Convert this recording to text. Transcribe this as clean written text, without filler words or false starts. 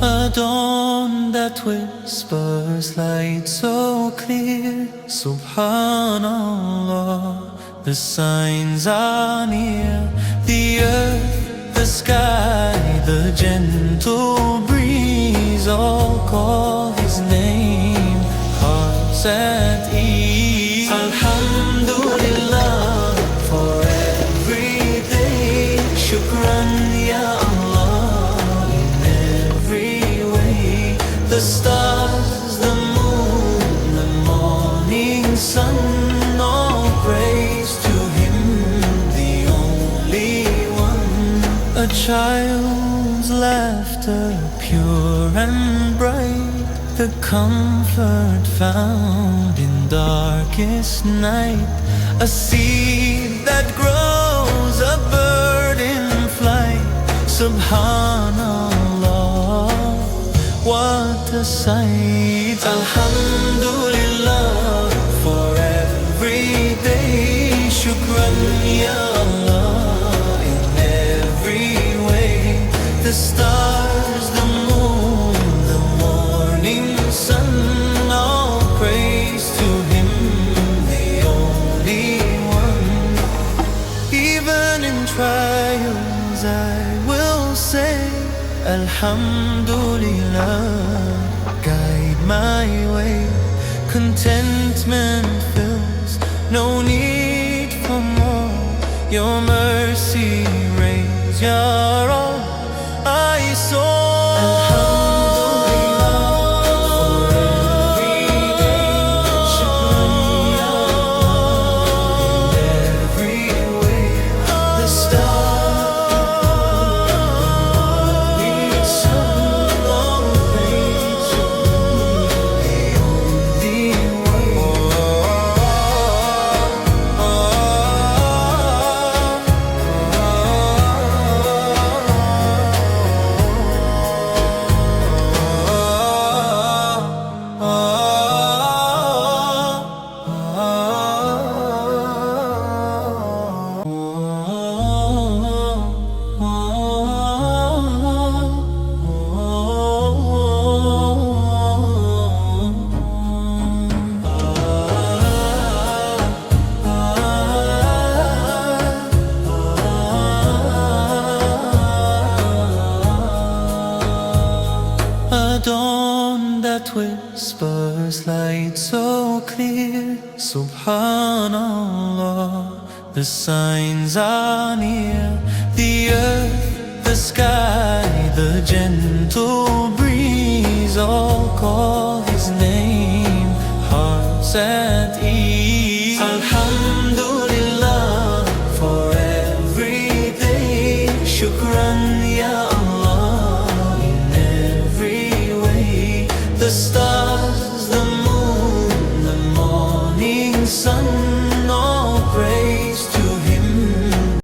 A dawn that whispers light so clear. Subhanallah, the signs are near. The earth, the sky, the gentle breeze all call His name. Hearts at ease. Alhamdulillah for every day. Shukran ya Allah in every way. The stars, the moon, the morning sun, all praise to Him, the only one. A child's laughter, pure and bright, the comfort found in darkest night. A seed that grows, a bird in flight. Subhanallah, what a sight. Alhamdulillah for every day. Shukran ya Allah in every way. The stars, the moon, the morning sun, all praise to Him, the only one. Even in trials I will say Alhamdulillah, guide my way. Contentment fills, no need for more. Your mercy reigns, Ya Rabb, I saw. A dawn that whispers light so clear. Subhanallah, the signs are near. The earth, the sky, the gentle breeze all call